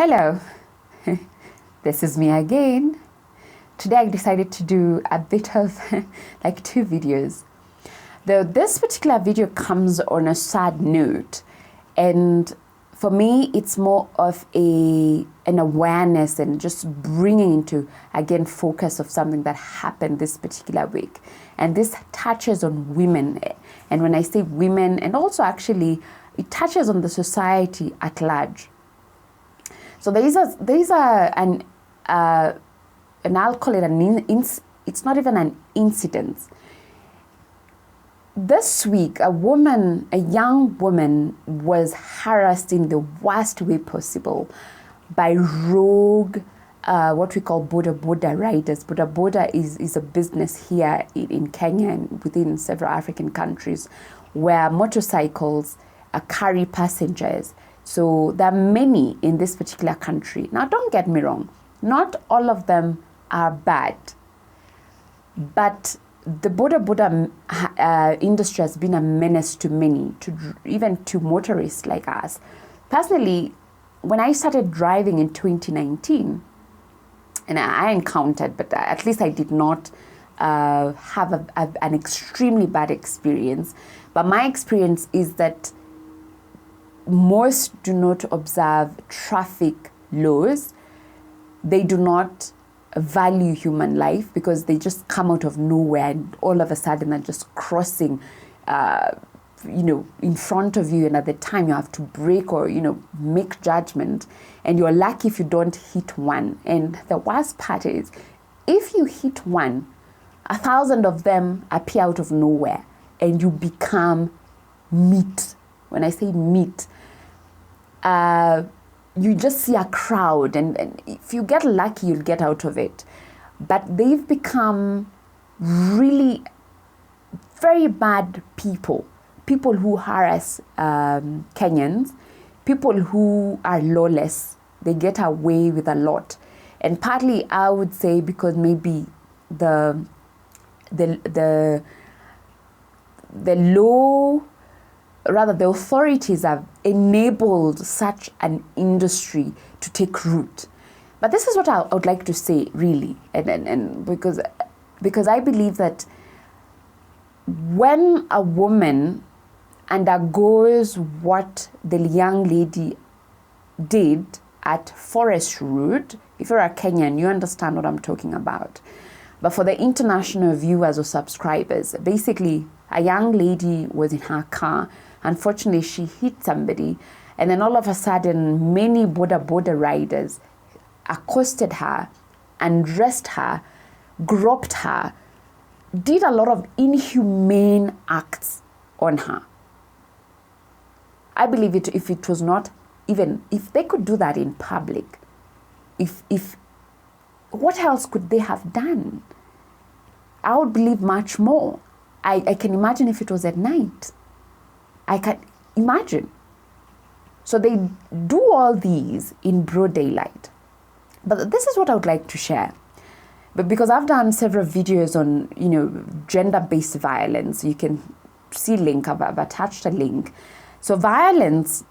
Hello, this is me again. Today I decided to do a bit of like two videos. This particular video comes on a sad note, and for me it's more of an awareness and just bringing into again focus of something that happened this particular week. And this touches on women, and when I say women, and also actually it touches on the society at large. So there is an I'll call it it's not even an incident. This week, a young woman was harassed in the worst way possible by rogue, what we call boda riders. Boda is a business here in Kenya and within several African countries where motorcycles carry passengers. So there are many in this particular country. Now, don't get me wrong. Not all of them are bad. But the boda industry has been a menace to many, even to motorists like us. Personally, when I started driving in 2019, and I encountered, but at least I did not have an extremely bad experience. But my experience is that most do not observe traffic laws. They do not value human life because they just come out of nowhere and all of a sudden are just crossing, in front of you, and at the time you have to brake or, make judgment, and you're lucky if you don't hit one. And the worst part is, if you hit one, 1,000 of them appear out of nowhere and you become meat. When I say meat, you just see a crowd, and if you get lucky, you'll get out of it. But they've become really very bad people who harass Kenyans, people who are lawless. They get away with a lot. And partly, I would say, because maybe the law, rather the authorities have enabled such an industry to take root. But this is what I would like to say, really, and because I believe that when a woman undergoes what the young lady did at Forest Road, if you're a Kenyan, you understand what I'm talking about. But for the international viewers or subscribers, basically, a young lady was in her car. Unfortunately, she hit somebody, and then all of a sudden, many boda riders accosted her, undressed her, groped her, did a lot of inhumane acts on her. I believe if it was not, even if they could do that in public, if what else could they have done? I would believe much more. I can imagine if it was at night. I can imagine. So they do all these in broad daylight. But this is what I would like to share. But because I've done several videos on, gender-based violence, you can see link, I've attached a link. So violence,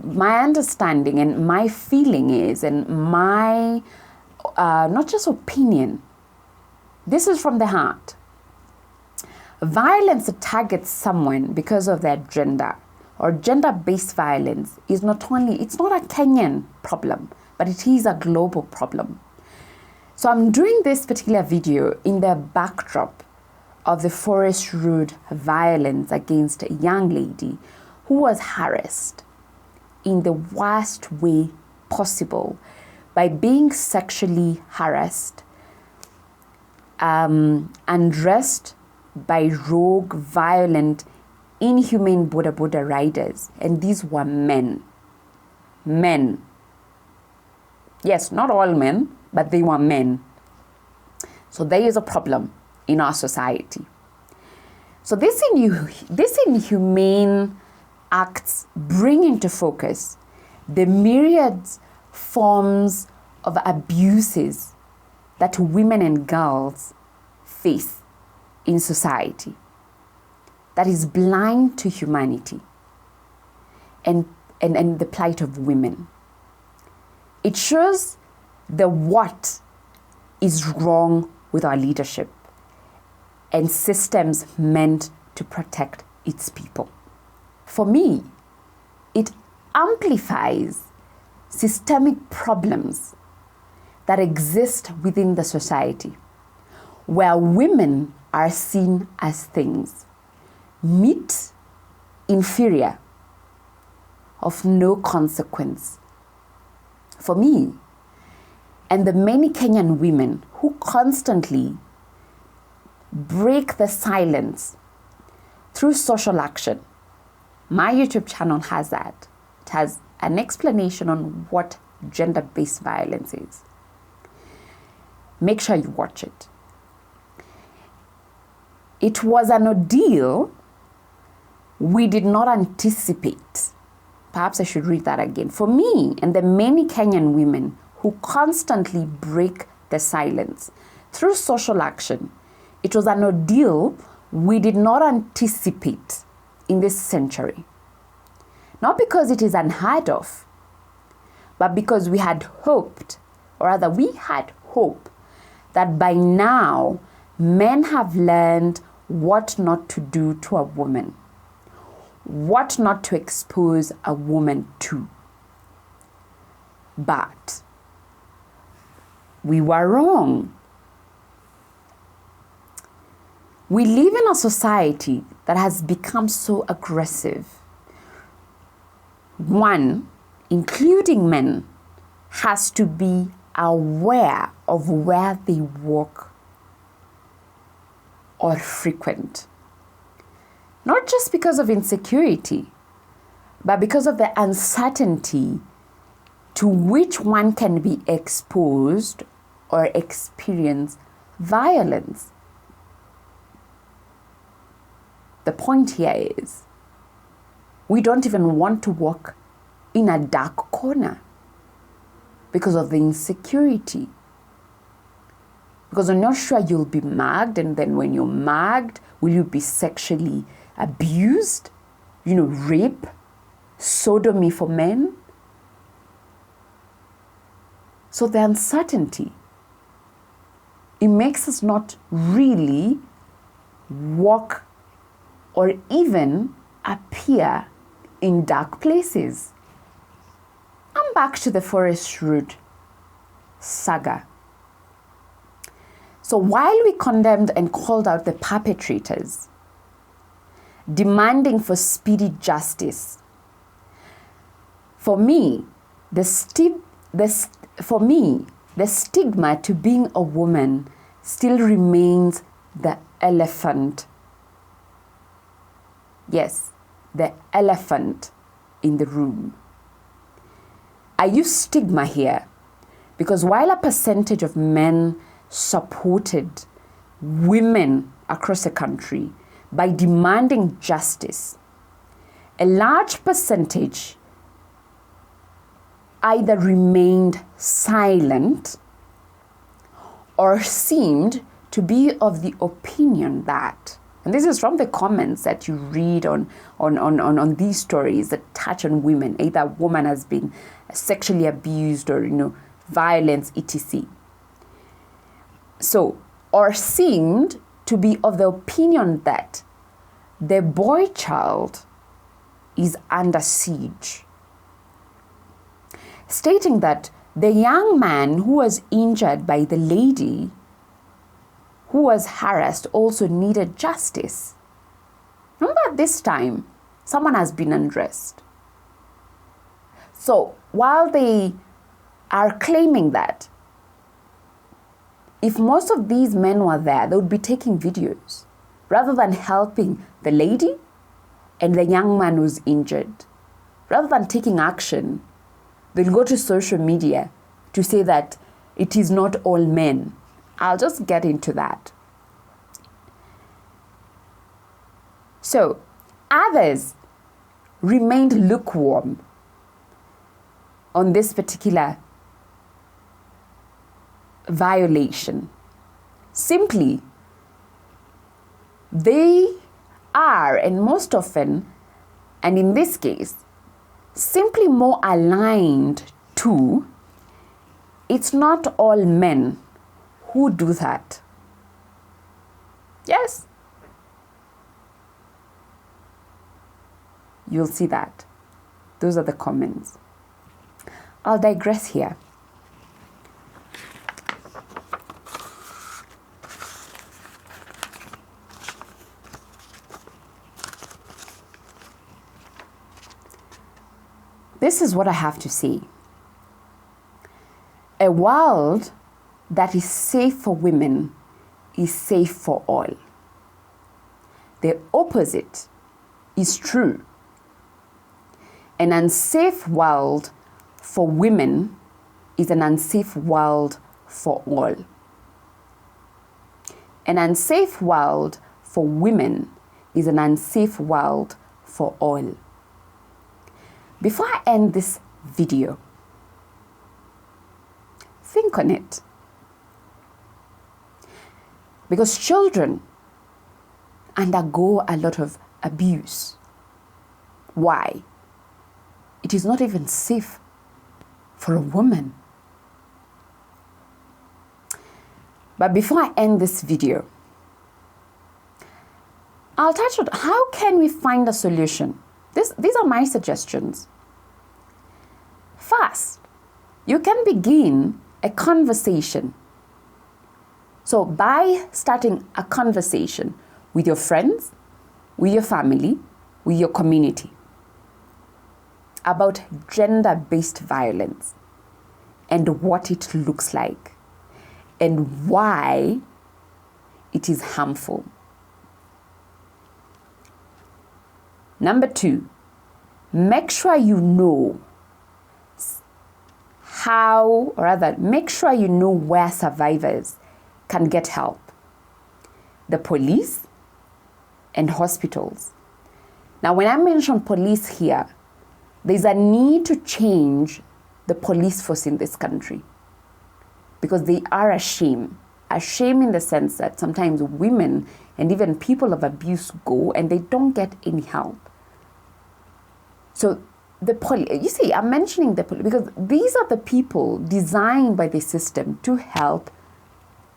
my understanding and my feeling is, and my, not just opinion, this is from the heart. Violence that targets someone because of their gender or gender-based violence it's not a Kenyan problem, but it is a global problem. So I'm doing this particular video in the backdrop of the Forest Road violence against a young lady who was harassed in the worst way possible by being sexually harassed, undressed by rogue, violent, inhumane boda riders. And these were men. Men. Yes, not all men, but they were men. So there is a problem in our society. So this inhumane acts bring into focus the myriad forms of abuses that women and girls face in society that is blind to humanity and the plight of women. It shows the what is wrong with our leadership and systems meant to protect its people. For me, it amplifies systemic problems that exist within the society, where women are seen as things, meat, inferior, of no consequence. For me, and the many Kenyan women who constantly break the silence through social action. My YouTube channel has that. It has an explanation on what gender-based violence is. Make sure you watch it. It was an ordeal we did not anticipate. Perhaps I should read that again. For me and the many Kenyan women who constantly break the silence through social action, it was an ordeal we did not anticipate in this century. Not because it is unheard of, but because we had hoped, or rather we had hope, that by now men have learned what not to do to a woman, what not to expose a woman to. But we were wrong. We live in a society that has become so aggressive. One, including men, has to be aware of where they walk or frequent. Not just because of insecurity, but because of the uncertainty to which one can be exposed or experience violence. The point here is, we don't even want to walk in a dark corner because of the insecurity. Because you're not sure you'll be mugged, and then when you're mugged, will you be sexually abused? Rape, sodomy for men. So the uncertainty, it makes us not really walk or even appear in dark places. I'm back to the Forest Road saga. So while we condemned and called out the perpetrators, demanding for speedy justice, for me, the stigma to being a woman still remains the elephant. Yes, the elephant in the room. I use stigma here because while a percentage of men supported women across the country by demanding justice, a large percentage either remained silent or seemed to be of the opinion that, and this is from the comments that you read on these stories that touch on women, either a woman has been sexually abused or, violence, etc. So, or seemed to be of the opinion that the boy child is under siege, stating that the young man who was injured by the lady who was harassed also needed justice. Remember, at this time, someone has been undressed. So while they are claiming that, if most of these men were there, they would be taking videos rather than helping the lady and the young man who's injured. Rather than taking action, they'll go to social media to say that it is not all men. I'll just get into that. So, others remained lukewarm on this particular violation. Simply, they are, and most often, and in this case, simply more aligned to it's not all men who do that. Yes. You'll see that. Those are the comments. I'll digress here. This is what I have to say. A world that is safe for women is safe for all. The opposite is true. An unsafe world for women is an unsafe world for all. An unsafe world for women is an unsafe world for all. Before I end this video, think on it. Because children undergo a lot of abuse. Why? It is not even safe for a woman. But before I end this video, I'll touch on how can we find a solution. These are my suggestions. First, you can begin a conversation. So by starting a conversation with your friends, with your family, with your community about gender-based violence and what it looks like and why it is harmful. Number 2, make sure you know make sure you know where survivors can get help. The police and hospitals. Now, when I mention police here, there's a need to change the police force in this country because they are a shame. A shame in the sense that sometimes women and even people of abuse go and they don't get any help. So you see, I'm mentioning the police because these are the people designed by the system to help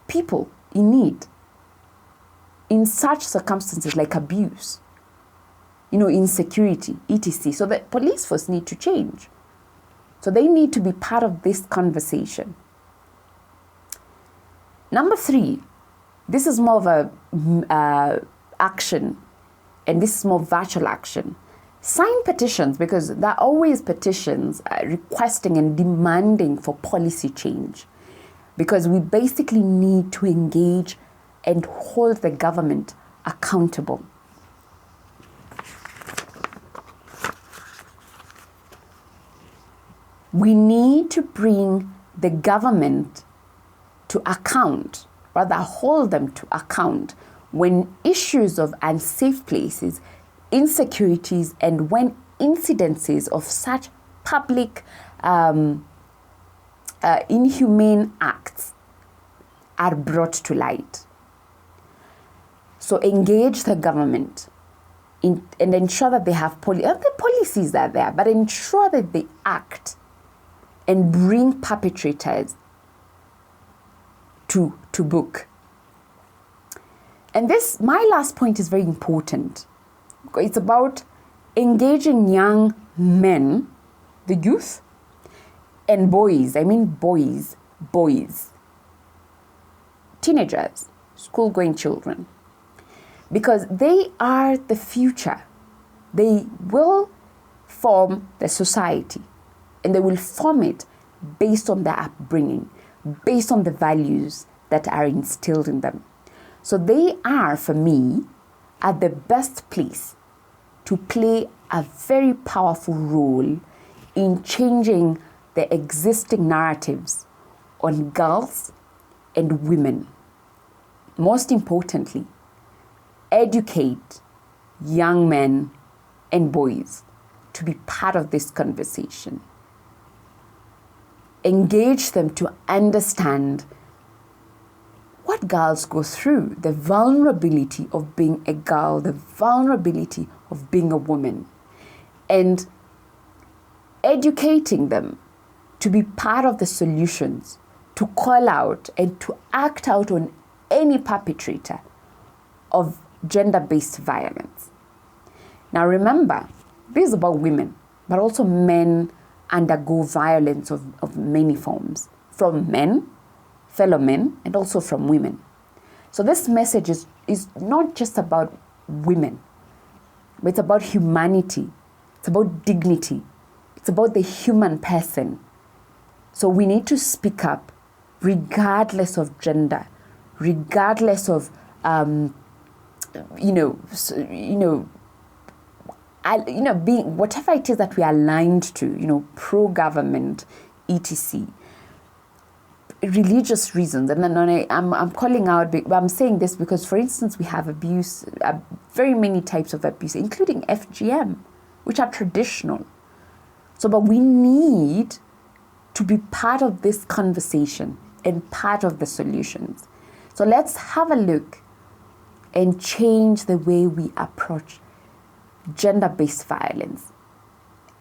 people in need in such circumstances like abuse, insecurity, etc. So the police force need to change. So they need to be part of this conversation. Number 3, this is more of a action, and this is more virtual action. Sign petitions, because there are always petitions requesting and demanding for policy change, because we basically need to engage and hold the government accountable. We need to bring the government to account, rather hold them to account when issues of unsafe places, insecurities, and when incidences of such public inhumane acts are brought to light. So engage the government and ensure that they have the policies are there, but ensure that they act and bring perpetrators to book. And this, my last point, is very important. It's about engaging young men, the youth, and boys. I mean boys, teenagers, school-going children, because they are the future. They will form the society, and they will form it based on their upbringing, based on the values that are instilled in them. So they are, for me, at the best place to play a very powerful role in changing the existing narratives on girls and women. Most importantly, educate young men and boys to be part of this conversation. Engage them to understand what girls go through, the vulnerability of being a girl, the vulnerability of being a woman, and educating them to be part of the solutions, to call out and to act out on any perpetrator of gender-based violence. Now remember, this is about women, but also men undergo violence of many forms, from men, fellow men, and also from women. So this message is not just about women, but it's about humanity, it's about dignity, it's about the human person. So we need to speak up regardless of gender, regardless of being whatever it is that we are aligned to, pro-government, etc. Religious reasons, and then I'm calling out. I'm saying this because, for instance, we have abuse, very many types of abuse, including FGM, which are traditional. But we need to be part of this conversation and part of the solutions. So let's have a look and change the way we approach gender-based violence.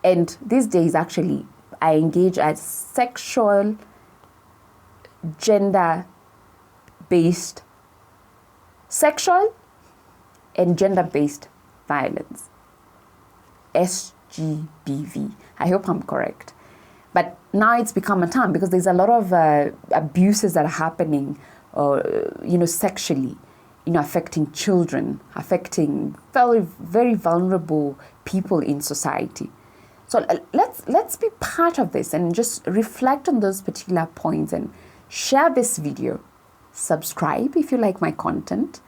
And these days, actually, I engage at sexual, gender-based, sexual and gender-based violence. Sgbv. I hope I'm correct. But now it's become a term because there's a lot of abuses that are happening, sexually, affecting children, affecting very, very vulnerable people in society. So let's be part of this and just reflect on those particular points and share this video. Subscribe if you like my content,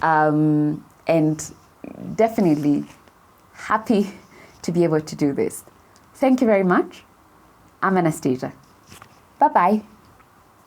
and definitely happy to be able to do this. Thank you very much. I'm Anastasia. Bye-bye.